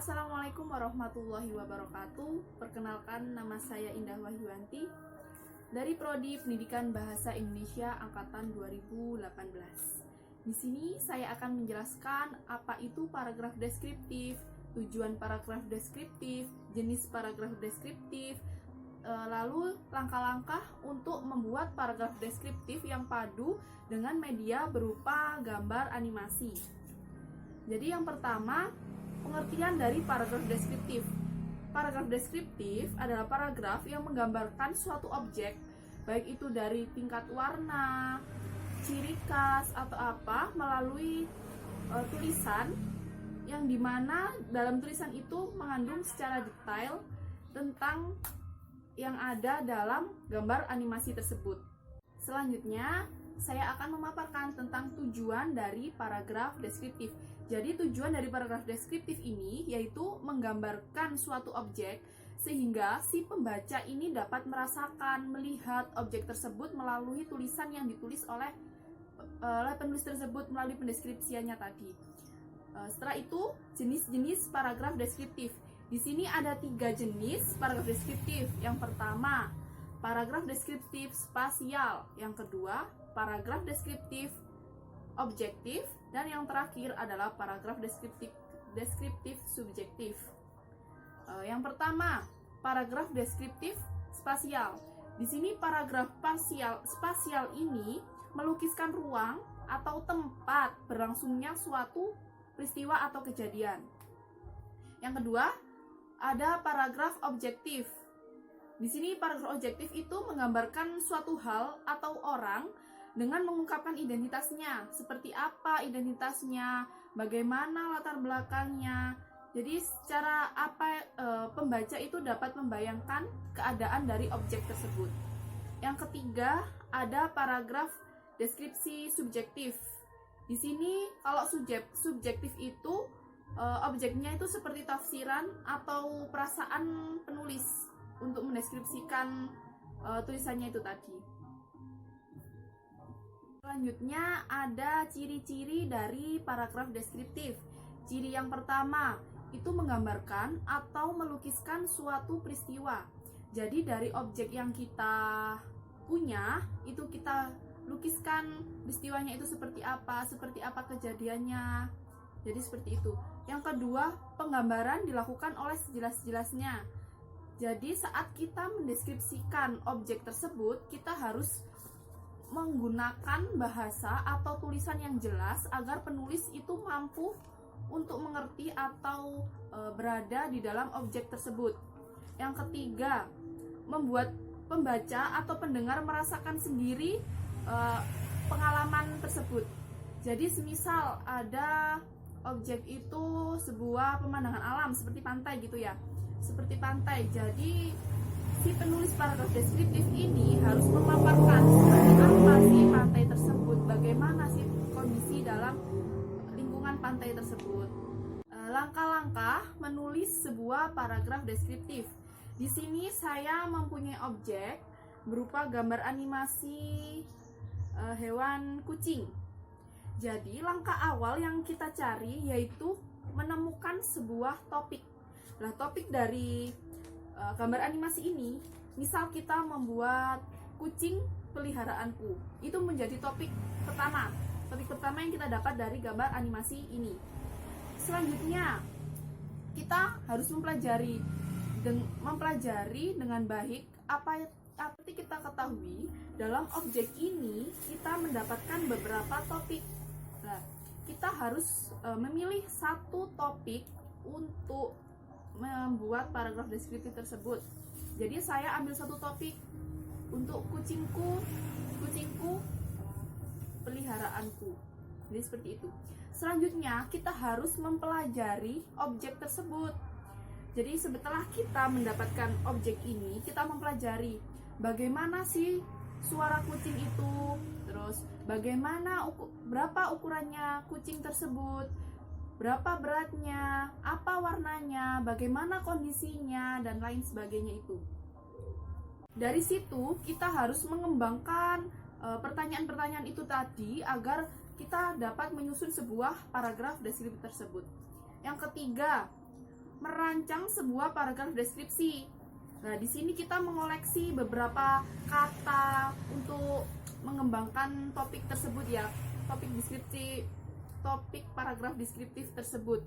Assalamualaikum warahmatullahi wabarakatuh. Perkenalkan, nama saya Indah Wahyuwanti dari Prodi Pendidikan Bahasa Indonesia Angkatan 2018. Di sini saya akan menjelaskan apa itu paragraf deskriptif, tujuan paragraf deskriptif, jenis paragraf deskriptif, lalu langkah-langkah untuk membuat paragraf deskriptif yang padu dengan media berupa gambar animasi. Jadi yang pertama, pengertian dari paragraf deskriptif. Paragraf deskriptif adalah paragraf yang menggambarkan suatu objek, baik itu dari tingkat warna, ciri khas, atau apa, melalui tulisan yang dimana dalam tulisan itu mengandung secara detail tentang yang ada dalam gambar animasi tersebut. Selanjutnya, saya akan memaparkan tentang tujuan dari paragraf deskriptif. Jadi tujuan dari paragraf deskriptif ini yaitu menggambarkan suatu objek sehingga si pembaca ini dapat merasakan, melihat objek tersebut melalui tulisan yang ditulis oleh penulis tersebut melalui pendeskripsiannya tadi. Setelah itu, jenis-jenis paragraf deskriptif. Di sini ada 3 jenis paragraf deskriptif. Yang pertama, paragraf deskriptif spasial. Yang kedua, paragraf deskriptif objektif, dan yang terakhir adalah paragraf deskriptif subjektif. Yang pertama, paragraf deskriptif spasial. Di sini paragraf spasial ini melukiskan ruang atau tempat berlangsungnya suatu peristiwa atau kejadian. Yang kedua, ada paragraf objektif. Di sini paragraf objektif itu menggambarkan suatu hal atau orang dengan mengungkapkan identitasnya, seperti apa identitasnya, bagaimana latar belakangnya. Jadi secara pembaca itu dapat membayangkan keadaan dari objek tersebut. Yang ketiga, ada paragraf deskripsi subjektif. Di sini kalau subjektif itu objeknya itu seperti tafsiran atau perasaan penulis untuk mendeskripsikan tulisannya itu tadi. Selanjutnya ada ciri-ciri dari paragraf deskriptif. Ciri yang pertama itu menggambarkan atau melukiskan suatu peristiwa. Jadi dari objek yang kita punya itu kita lukiskan peristiwanya itu seperti apa kejadiannya. Jadi seperti itu. Yang kedua, penggambaran dilakukan oleh sejelas-jelasnya. Jadi saat kita mendeskripsikan objek tersebut, kita harus menggunakan bahasa atau tulisan yang jelas agar penulis itu mampu untuk mengerti atau berada di dalam objek tersebut. Yang ketiga, membuat pembaca atau pendengar merasakan sendiri pengalaman tersebut. Jadi semisal ada objek itu sebuah pemandangan alam seperti pantai gitu ya. Seperti pantai. Jadi si penulis paragraf deskriptif ini harus memaparkan seperti apa sih pantai tersebut, bagaimana sih kondisi dalam lingkungan pantai tersebut. Langkah-langkah menulis sebuah paragraf deskriptif. Di sini saya mempunyai objek berupa gambar animasi hewan kucing. Jadi langkah awal yang kita cari yaitu menemukan sebuah topik. Nah, topik dari gambar animasi ini, misal kita membuat kucing peliharaanku, itu menjadi topik pertama yang kita dapat dari gambar animasi ini. Selanjutnya, kita harus mempelajari dengan baik apa yang kita ketahui dalam objek ini. Kita mendapatkan beberapa topik. Nah, kita harus memilih satu topik untuk membuat paragraf deskriptif tersebut. Jadi saya ambil satu topik untuk kucingku peliharaanku. Jadi seperti itu. Selanjutnya kita harus mempelajari objek tersebut. Jadi setelah kita mendapatkan objek ini, kita mempelajari bagaimana sih suara kucing itu, terus bagaimana berapa ukurannya kucing tersebut, berapa beratnya, apa warnanya, bagaimana kondisinya, dan lain sebagainya itu. Dari situ kita harus mengembangkan pertanyaan-pertanyaan itu tadi agar kita dapat menyusun sebuah paragraf deskriptif tersebut. Yang ketiga, merancang sebuah paragraf deskripsi. Nah, di sini kita mengoleksi beberapa kata untuk mengembangkan topik tersebut ya, topik paragraf deskriptif tersebut.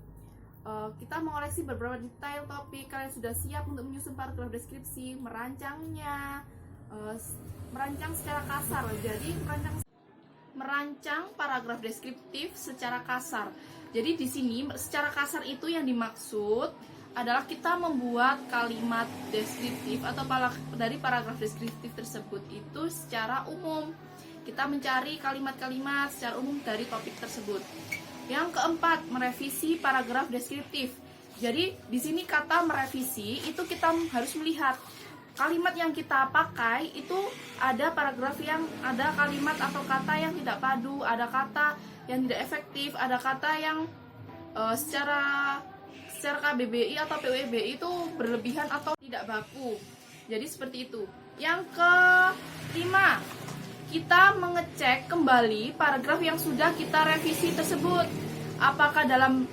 Kita mengoleksi beberapa detail topik. Kalian sudah siap untuk menyusun paragraf deskripsi, merancangnya, merancang secara kasar. Jadi merancang paragraf deskriptif secara kasar. Jadi di sini secara kasar itu yang dimaksud adalah kita membuat kalimat deskriptif atau dari paragraf deskriptif tersebut itu secara umum. Kita mencari kalimat-kalimat secara umum dari topik tersebut. Yang keempat, merevisi paragraf deskriptif. Jadi di sini kata merevisi itu kita harus melihat kalimat yang kita pakai itu ada kalimat atau kata yang tidak padu, ada kata yang tidak efektif, ada kata yang secara KBBI atau PUBI itu berlebihan atau tidak baku. Jadi seperti itu. Yang kelima, kita mengecek kembali paragraf yang sudah kita revisi tersebut. Apakah dalam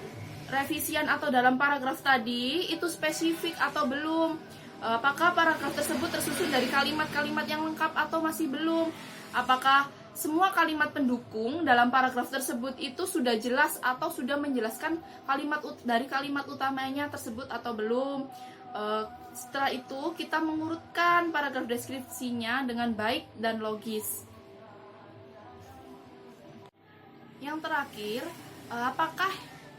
revisian atau dalam paragraf tadi itu spesifik atau belum? Apakah paragraf tersebut tersusun dari kalimat-kalimat yang lengkap atau masih belum? Apakah semua kalimat pendukung dalam paragraf tersebut itu sudah jelas atau sudah menjelaskan kalimat utamanya tersebut atau belum? Setelah itu kita mengurutkan paragraf deskripsinya dengan baik dan logis. Yang terakhir, apakah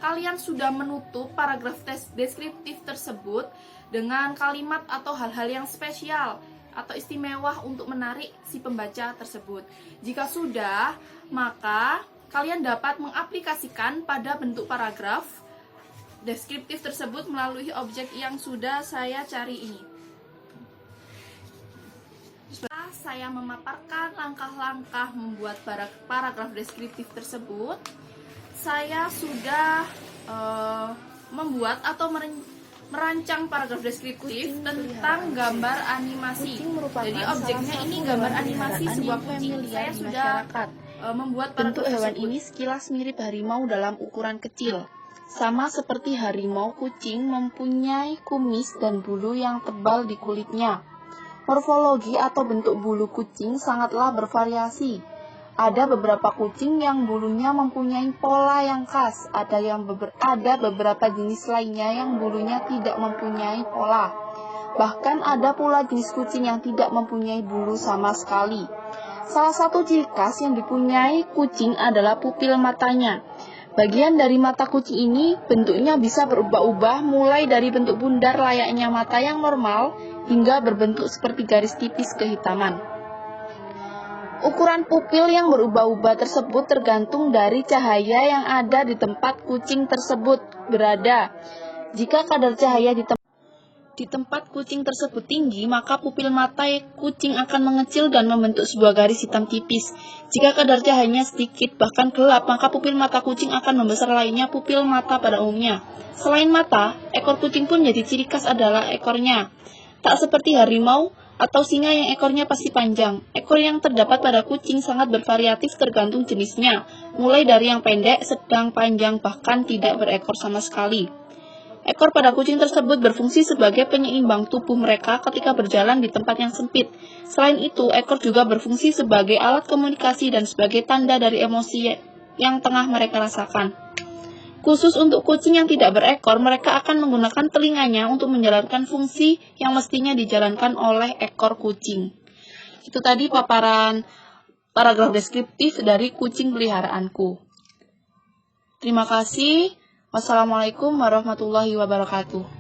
kalian sudah menutup paragraf deskriptif tersebut dengan kalimat atau hal-hal yang spesial atau istimewa untuk menarik si pembaca tersebut? Jika sudah, maka kalian dapat mengaplikasikan pada bentuk paragraf deskriptif tersebut melalui objek yang sudah saya cari ini. Setelah saya memaparkan langkah-langkah membuat paragraf deskriptif tersebut, saya sudah membuat atau merancang paragraf deskriptif tentang gambar animasi. Jadi objeknya ini gambar animasi sebuah kucing. Saya sudah membuat paragraf bentuk hewan tersebut. ini sekilas mirip harimau dalam ukuran kecil. Sama seperti harimau, kucing mempunyai kumis dan bulu yang tebal di kulitnya. Morfologi atau bentuk bulu kucing sangatlah bervariasi. Ada beberapa kucing yang bulunya mempunyai pola yang khas, ada beberapa jenis lainnya yang bulunya tidak mempunyai pola. Bahkan ada pula jenis kucing yang tidak mempunyai bulu sama sekali. Salah satu ciri khas yang dipunyai kucing adalah pupil matanya. Bagian dari mata kucing ini bentuknya bisa berubah-ubah mulai dari bentuk bundar layaknya mata yang normal hingga berbentuk seperti garis tipis kehitaman. Ukuran pupil yang berubah-ubah tersebut tergantung dari cahaya yang ada di tempat kucing tersebut berada. Jika kadar cahaya di tempat kucing tersebut tinggi, maka pupil mata kucing akan mengecil dan membentuk sebuah garis hitam tipis. Jika kadar cahayanya sedikit, bahkan gelap, maka pupil mata kucing akan membesar lainnya pupil mata pada umumnya. Selain mata, ekor kucing pun menjadi ciri khas adalah ekornya. Tak seperti harimau atau singa yang ekornya pasti panjang. Ekor yang terdapat pada kucing sangat bervariatif tergantung jenisnya, mulai dari yang pendek, sedang, panjang, bahkan tidak berekor sama sekali. Ekor pada kucing tersebut berfungsi sebagai penyeimbang tubuh mereka ketika berjalan di tempat yang sempit. Selain itu, ekor juga berfungsi sebagai alat komunikasi dan sebagai tanda dari emosi yang tengah mereka rasakan. Khusus untuk kucing yang tidak berekor, mereka akan menggunakan telinganya untuk menjalankan fungsi yang mestinya dijalankan oleh ekor kucing. Itu tadi paparan paragraf deskriptif dari kucing peliharaanku. Terima kasih. Wassalamualaikum warahmatullahi wabarakatuh.